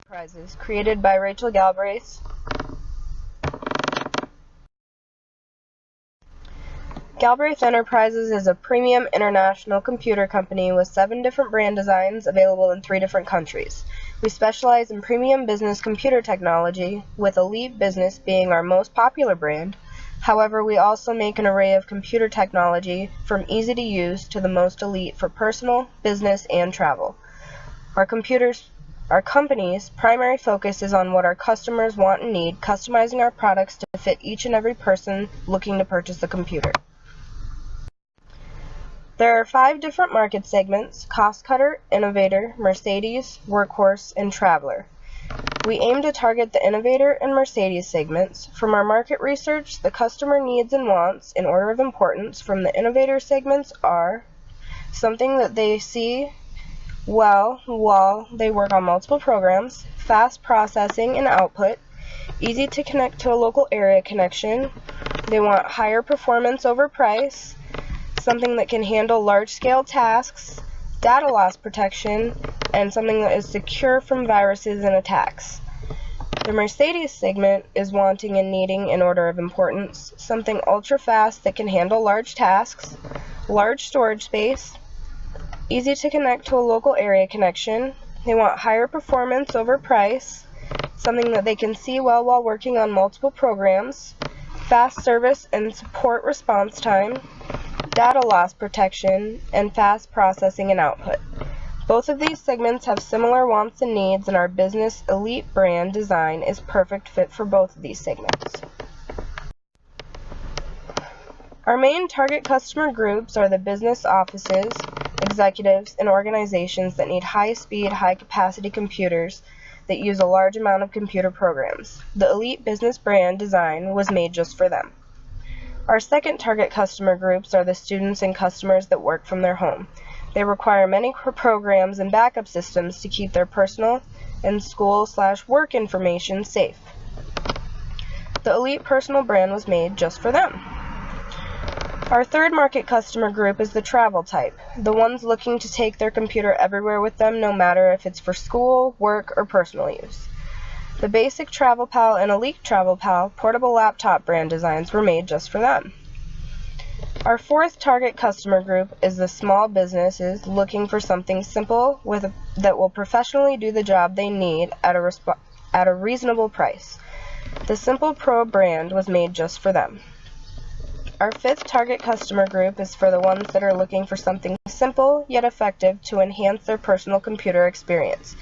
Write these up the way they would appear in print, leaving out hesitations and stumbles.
Enterprises, created by Rachel Galbraith. Galbraith Enterprises is a premium international computer company with 7 different brand designs available in 3 different countries. We specialize in premium business computer technology, with Elite Business being our most popular brand. However, we also make an array of computer technology from easy to use to the most elite for personal, business, and travel. Our company's primary focus is on what our customers want and need, customizing our products to fit each and every person looking to purchase a computer. There are 5 different market segments: cost cutter, innovator, Mercedes, workhorse, and traveler. We aim to target the innovator and Mercedes segments. From our market research, the customer needs and wants, in order of importance, from the innovator segments are something that they see well while they work on multiple programs, fast processing and output, easy to connect to a local area connection. They want higher performance over price, something that can handle large-scale tasks, data loss protection, and something that is secure from viruses and attacks. The Mercedes segment is wanting and needing, in order of importance, something ultra-fast that can handle large tasks, large storage space, easy to connect to a local area connection. They want higher performance over price, something that they can see well while working on multiple programs, fast service and support response time, data loss protection, and fast processing and output. Both of these segments have similar wants and needs, and our business Elite brand design is perfect fit for both of these segments. Our main target customer groups are the business offices, executives, and organizations that need high-speed, high-capacity computers that use a large amount of computer programs. The Elite business brand design was made just for them. Our second target customer groups are the students and customers that work from their home. They require many programs and backup systems to keep their personal and school/work information safe. The Elite personal brand was made just for them. Our third market customer group is the travel type, the ones looking to take their computer everywhere with them, no matter if it's for school, work, or personal use. The basic Travel Pal and Elite Travel Pal portable laptop brand designs were made just for them. Our fourth target customer group is the small businesses looking for something simple that will professionally do the job they need at a reasonable price. The Simple Pro brand was made just for them. Our fifth target customer group is for the ones that are looking for something simple yet effective to enhance their personal computer experience.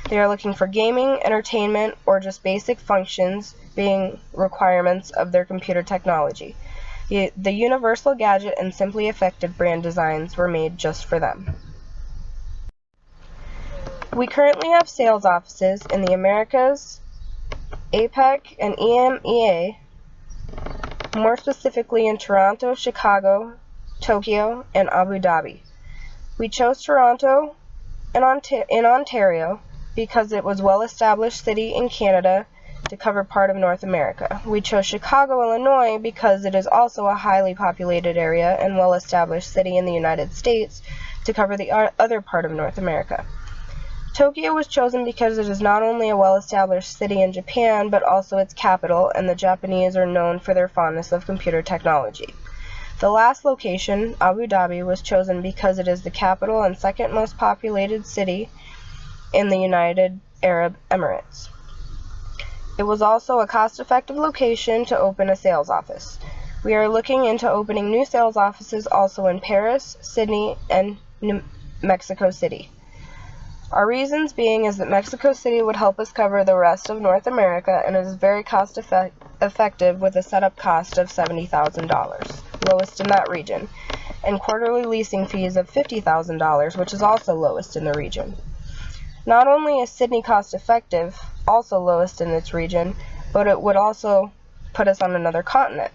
They are looking for gaming, entertainment, or just basic functions being requirements of their computer technology. The Universal Gadget and Simply Effective brand designs were made just for them. We currently have sales offices in the Americas, APEC, and EMEA, more specifically in Toronto, Chicago, Tokyo, and Abu Dhabi. We chose Toronto in Ontario because it was a well-established city in Canada to cover part of North America. We chose Chicago, Illinois because it is also a highly populated area and well-established city in the United States to cover the other part of North America. Tokyo was chosen because it is not only a well-established city in Japan, but also its capital, and the Japanese are known for their fondness of computer technology. The last location, Abu Dhabi, was chosen because it is the capital and second most populated city in the United Arab Emirates. It was also a cost-effective location to open a sales office. We are looking into opening new sales offices also in Paris, Sydney, and Mexico City. Our reasons being is that Mexico City would help us cover the rest of North America, and it is very cost-effective with a setup cost of $70,000, lowest in that region, and quarterly leasing fees of $50,000, which is also lowest in the region. Not only is Sydney cost-effective, also lowest in its region, but it would also put us on another continent.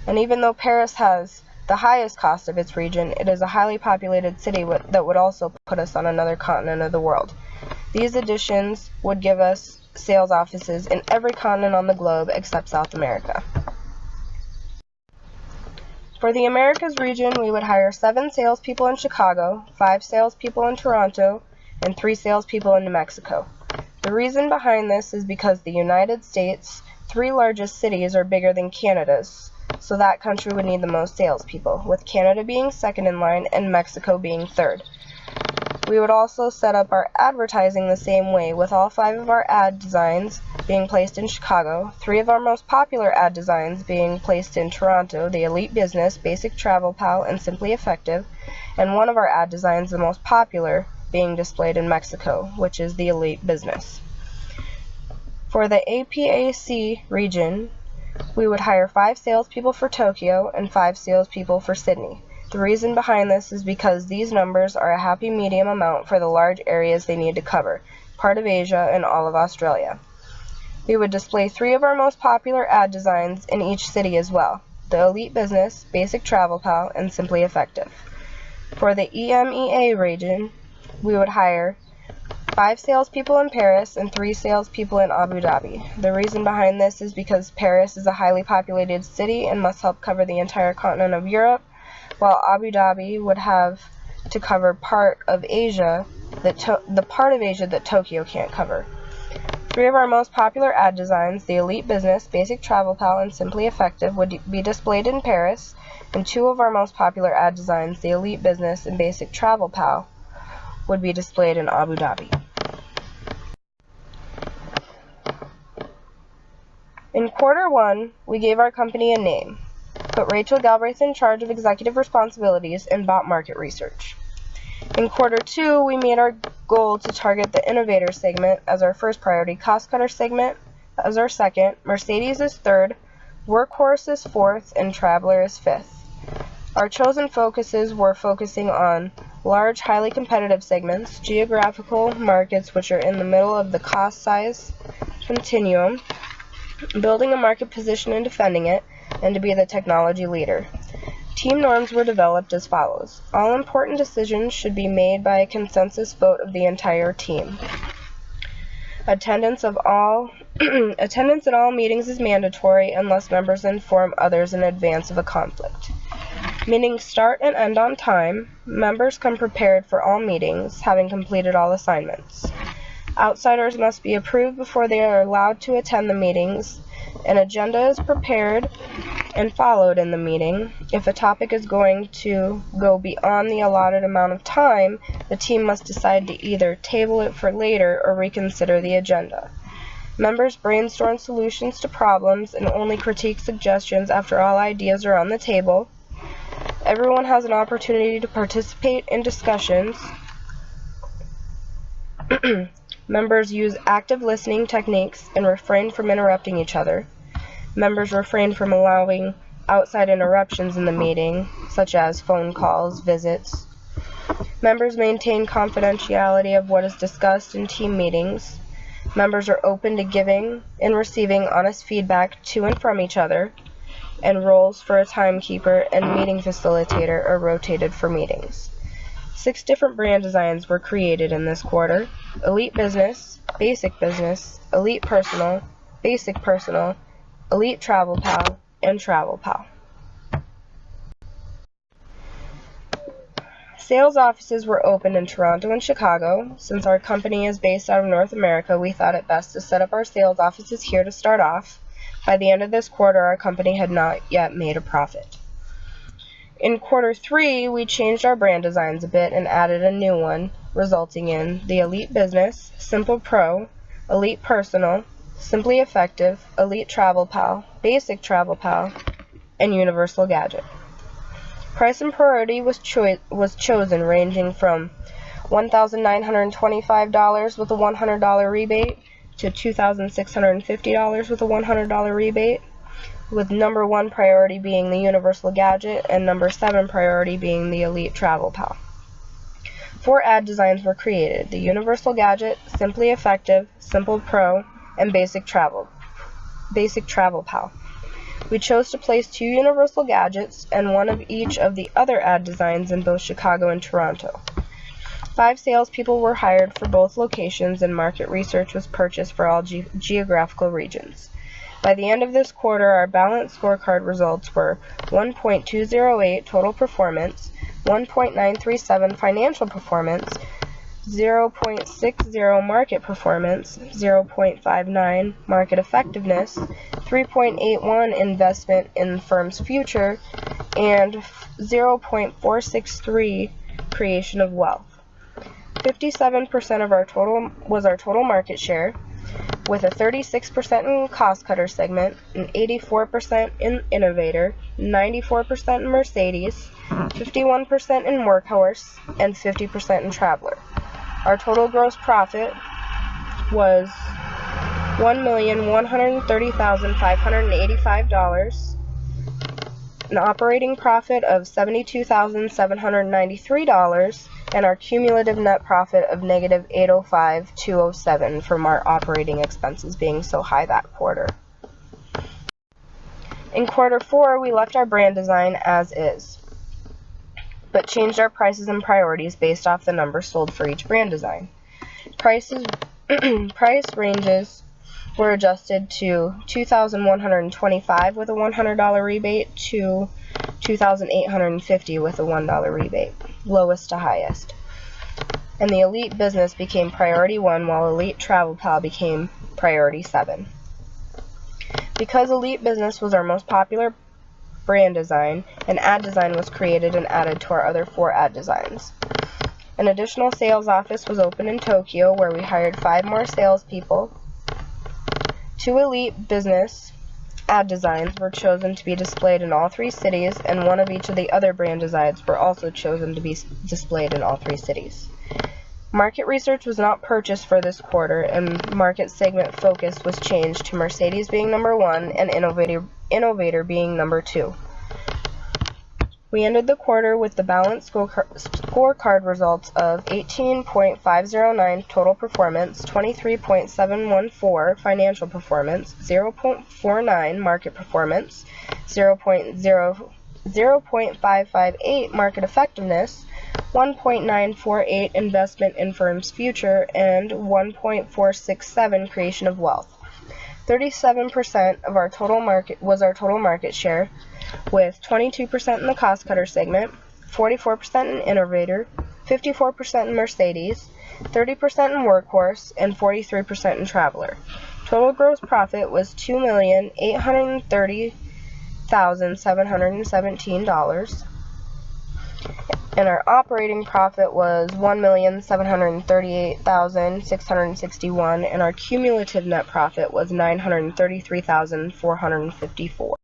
And even though Paris has the highest cost of its region, it is a highly populated city that would also put us on another continent of the world. These additions would give us sales offices in every continent on the globe except South America. For the Americas region, we would hire 7 salespeople in Chicago, 5 salespeople in Toronto, and 3 salespeople in New Mexico. The reason behind this is because the United States' 3 largest cities are bigger than Canada's, so that country would need the most salespeople, with Canada being second in line and Mexico being third. We would also set up our advertising the same way, with all 5 of our ad designs being placed in Chicago, 3 of our most popular ad designs being placed in Toronto, the Elite Business, Basic Travel Pal, and Simply Effective, and 1 of our ad designs, the most popular, being displayed in Mexico, which is the Elite Business. For the APAC region, we would hire 5 salespeople for Tokyo and 5 salespeople for Sydney. The reason behind this is because these numbers are a happy medium amount for the large areas they need to cover, part of Asia and all of Australia. We would display 3 of our most popular ad designs in each city as well, the Elite Business, Basic Travel Pal, and Simply Effective. For the EMEA region, we would hire 5 salespeople in Paris and 3 salespeople in Abu Dhabi. The reason behind this is because Paris is a highly populated city and must help cover the entire continent of Europe, while Abu Dhabi would have to cover part of Asia, the part of Asia that Tokyo can't cover. 3 of our most popular ad designs, the Elite Business, Basic Travel Pal, and Simply Effective, would be displayed in Paris, and 2 of our most popular ad designs, the Elite Business and Basic Travel Pal, would be displayed in Abu Dhabi. In quarter 1, we gave our company a name, put Rachel Galbraith in charge of executive responsibilities, and bought market research. In quarter 2, we made our goal to target the innovator segment as our first priority, cost cutter segment as our second, Mercedes is third, workhorse is fourth, and traveler is fifth. Our chosen focuses were focusing on large, highly competitive segments, geographical markets which are in the middle of the cost size continuum, building a market position and defending it, and to be the technology leader. Team norms were developed as follows. All important decisions should be made by a consensus vote of the entire team. Attendance at all meetings is mandatory unless members inform others in advance of a conflict. Meetings start and end on time. Members come prepared for all meetings, having completed all assignments. Outsiders must be approved before they are allowed to attend the meetings. An agenda is prepared and followed in the meeting. If a topic is going to go beyond the allotted amount of time, the team must decide to either table it for later or reconsider the agenda. Members brainstorm solutions to problems and only critique suggestions after all ideas are on the table. Everyone has an opportunity to participate in discussions. Members use active listening techniques and refrain from interrupting each other. Members refrain from allowing outside interruptions in the meeting, such as phone calls, visits. Members maintain confidentiality of what is discussed in team meetings. Members are open to giving and receiving honest feedback to and from each other, and roles for a timekeeper and meeting facilitator are rotated for meetings. 6 different brand designs were created in this quarter: Elite Business, Basic Business, Elite Personal, Basic Personal, Elite Travel Pal, and Travel Pal. Sales offices were opened in Toronto and Chicago. Since our company is based out of North America, we thought it best to set up our sales offices here to start off. By the end of this quarter, our company had not yet made a profit. In quarter 3, we changed our brand designs a bit and added a new one, resulting in the Elite Business, Simple Pro, Elite Personal, Simply Effective, Elite Travel Pal, Basic Travel Pal, and Universal Gadget. Price and priority was chosen, ranging from $1,925 with a $100 rebate to $2,650 with a $100 rebate, with number 1 priority being the Universal Gadget and number 7 priority being the Elite Travel Pal. 4 ad designs were created: the Universal Gadget, Simply Effective, Simple Pro, and Basic Travel Pal. We chose to place 2 Universal Gadgets and 1 of each of the other ad designs in both Chicago and Toronto. 5 salespeople were hired for both locations, and market research was purchased for all geographical regions. By the end of this quarter, our balanced scorecard results were 1.208 total performance, 1.937 financial performance, 0.60 market performance, 0.59 market effectiveness, 3.81 investment in the firm's future, and 0.463 creation of wealth. 57% of our total market share, with a 36% in cost cutter segment, an 84% in innovator, 94% in Mercedes, 51% in workhorse, and 50% in traveler. Our total gross profit was $1,130,585, an operating profit of $72,793, and our cumulative net profit of negative $805,207 from our operating expenses being so high that quarter. In quarter 4, we left our brand design as is, but changed our prices and priorities based off the numbers sold for each brand design. Price ranges were adjusted to $2,125 with a $100 rebate to $2,850 with a $1 rebate, lowest to highest. And the Elite Business became Priority 1, while Elite Travel Pal became Priority 7. Because Elite Business was our most popular brand design, an ad design was created and added to our other 4 ad designs. An additional sales office was opened in Tokyo, where we hired 5 more salespeople. 2 Elite Business ad designs were chosen to be displayed in all 3 cities, and 1 of each of the other brand designs were also chosen to be displayed in all 3 cities. Market research was not purchased for this quarter, and market segment focus was changed to Mercedes being number 1 and Innovator being number 2. We ended the quarter with the balanced scorecard results of 18.509 total performance, 23.714 financial performance, 0.49 market performance, 0.558 market effectiveness, 1.948 investment in firm's future, and 1.467 creation of wealth. 37% of our total market share, with 22% in the cost cutter segment, 44% in innovator, 54% in Mercedes, 30% in workhorse, and 43% in traveler. Total gross profit was $2,830,717, and our operating profit was $1,738,661, and our cumulative net profit was $933,454.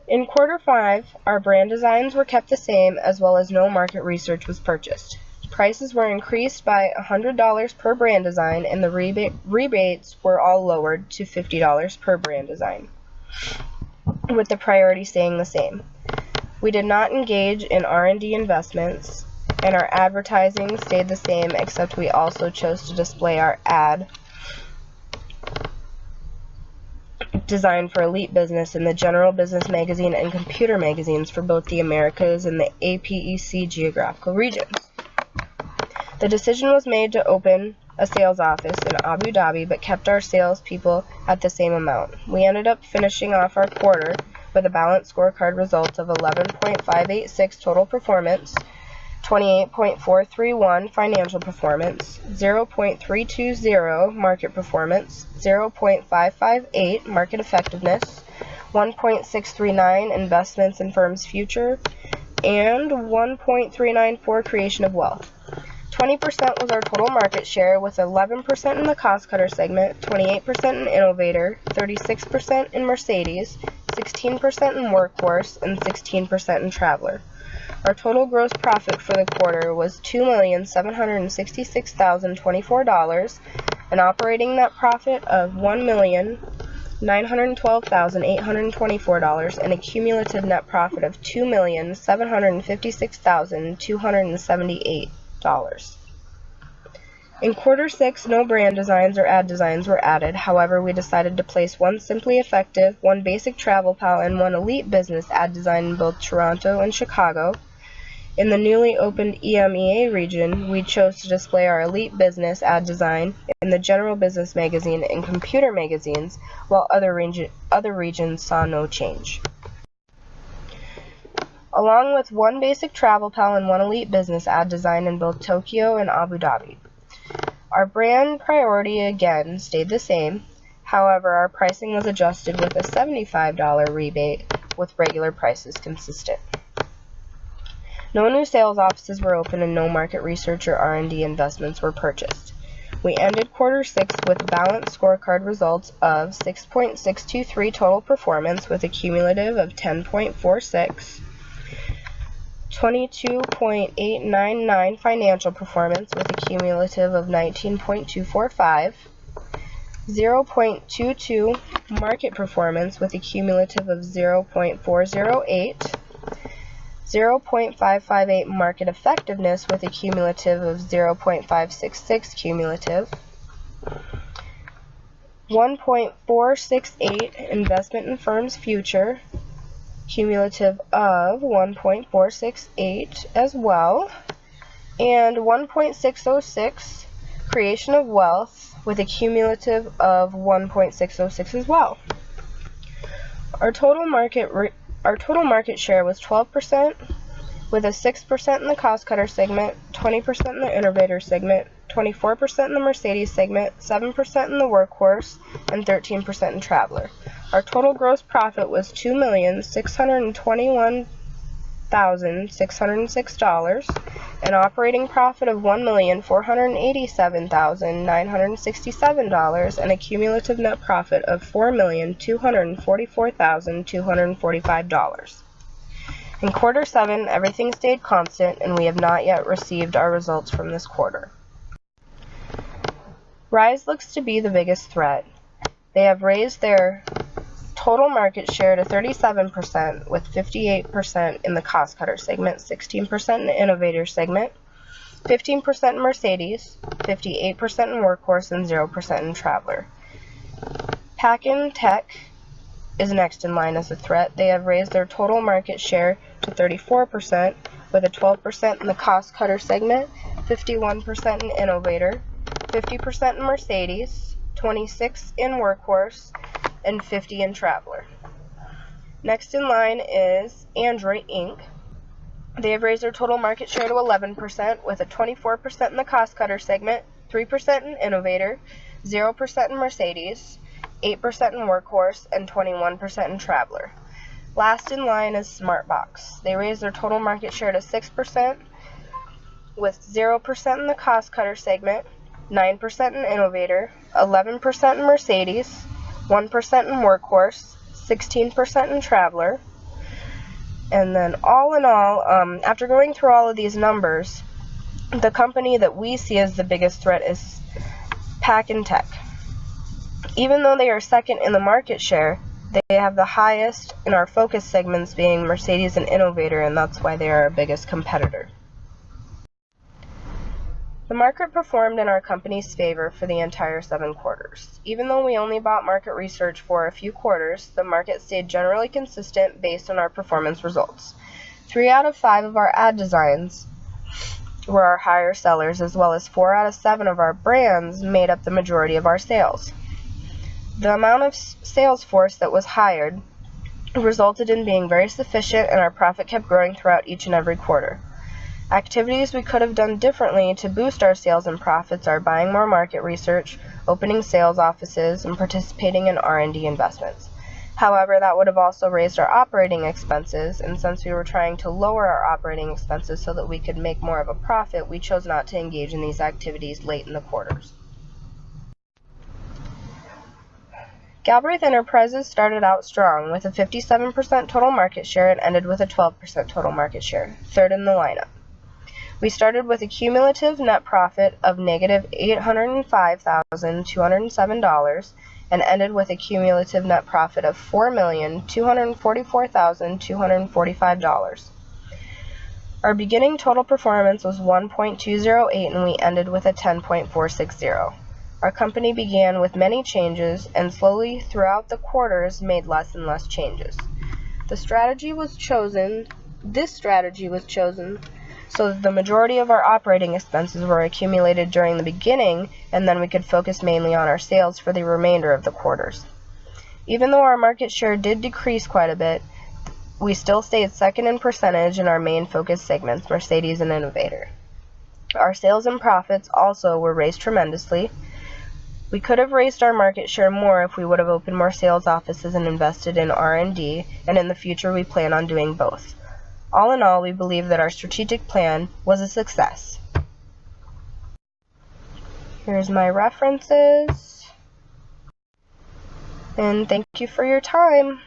In quarter 5, our brand designs were kept the same, as well as no market research was purchased. Prices were increased by $100 per brand design, and the rebates were all lowered to $50 per brand design, with the priority staying the same. We did not engage in R&D investments, and our advertising stayed the same, except we also chose to display our ad designed for Elite Business in the General Business Magazine and Computer magazines for both the Americas and the APEC geographical regions. The decision was made to open a sales office in Abu Dhabi, but kept our salespeople at the same amount. We ended up finishing off our quarter with a balanced scorecard result of 11.586 total performance, 28.431 financial performance, 0.320 market performance, 0.558 market effectiveness, 1.639 investments in firm's future, and 1.394 creation of wealth. 20% was our total market share, with 11% in the cost cutter segment, 28% in innovator, 36% in Mercedes, 16% in workhorse, and 16% in traveler. Our total gross profit for the quarter was $2,766,024, an operating net profit of $1,912,824, and a cumulative net profit of $2,756,278. In quarter 6, no brand designs or ad designs were added. However, we decided to place 1 Simply Effective, 1 Basic Travel Pal, and 1 Elite Business ad design in both Toronto and Chicago. In the newly opened EMEA region, we chose to display our Elite Business ad design in the General Business Magazine and Computer magazines, while other regions saw no change. along with one basic travel pal and one elite business ad design in both Tokyo and Abu Dhabi. Our brand priority again stayed the same. However, our pricing was adjusted with a $75 rebate, with regular prices consistent. No new sales offices were open and no market research or R&D investments were purchased. We ended quarter 6 with balanced scorecard results of 6.623 total performance with a cumulative of 10.46, 22.899 financial performance with a cumulative of 19.245, 0.22 market performance with a cumulative of 0.408, 0.558 market effectiveness with a cumulative of 0.566 cumulative, 1.468 investment in firm's future, cumulative of 1.468 as well, and 1.606 creation of wealth with a cumulative of 1.606 as well. Our total market share was 12%, with a 6% in the cost cutter segment, 20% in the innovator segment, 24% in the Mercedes segment, 7% in the workhorse, and 13% in traveler. Our total gross profit was $2,621,606, an operating profit of $1,487,967, and a cumulative net profit of $4,244,245. In quarter 7, everything stayed constant, and we have not yet received our results from this quarter. Rise looks to be the biggest threat. They have raised their total market share to 37%, with 58% in the cost cutter segment, 16% in the innovator segment, 15% in Mercedes, 58% in workhorse, and 0% in traveler. Packin Tech is next in line as a threat. They have raised their total market share to 34%, with a 12% in the cost cutter segment, 51% in innovator, 50% in Mercedes, 26% in workhorse, and 50% in traveler. Next in line is Android Inc. They have raised their total market share to 11%, with a 24% in the cost cutter segment, 3% in innovator, 0% in Mercedes, 8% in workhorse, and 21% in traveler. Last in line is Smartbox. They raised their total market share to 6%, with 0% in the cost cutter segment, 9% in innovator, 11% in Mercedes, 1% in workhorse, 16% in traveler. And then all in all, after going through all of these numbers, the company that we see as the biggest threat is Packin Tech. Even though they are second in the market share, they have the highest in our focus segments being Mercedes and Innovator, and that's why they are our biggest competitor. The market performed in our company's favor for the entire 7 quarters. Even though we only bought market research for a few quarters, the market stayed generally consistent based on our performance results. 3 out of 5 of our ad designs were our higher sellers, as well as 4 out of 7 of our brands made up the majority of our sales. The amount of sales force that was hired resulted in being very sufficient, and our profit kept growing throughout each and every quarter. Activities we could have done differently to boost our sales and profits are buying more market research, opening sales offices, and participating in R&D investments. However, that would have also raised our operating expenses, and since we were trying to lower our operating expenses so that we could make more of a profit, we chose not to engage in these activities late in the quarters. Galbraith Enterprises started out strong with a 57% total market share and ended with a 12% total market share, third in the lineup. We started with a cumulative net profit of negative $805,207 and ended with a cumulative net profit of $4,244,245. Our beginning total performance was 1.208 and we ended with a 10.460. Our company began with many changes and slowly throughout the quarters made less and less changes. This strategy was chosen so that the majority of our operating expenses were accumulated during the beginning, and then we could focus mainly on our sales for the remainder of the quarters. Even though our market share did decrease quite a bit, we still stayed second in percentage in our main focus segments, Mercedes and Innovator. Our sales and profits also were raised tremendously. We could have raised our market share more if we would have opened more sales offices and invested in R&D, and in the future we plan on doing both. All in all, we believe that our strategic plan was a success. Here's my references, and thank you for your time.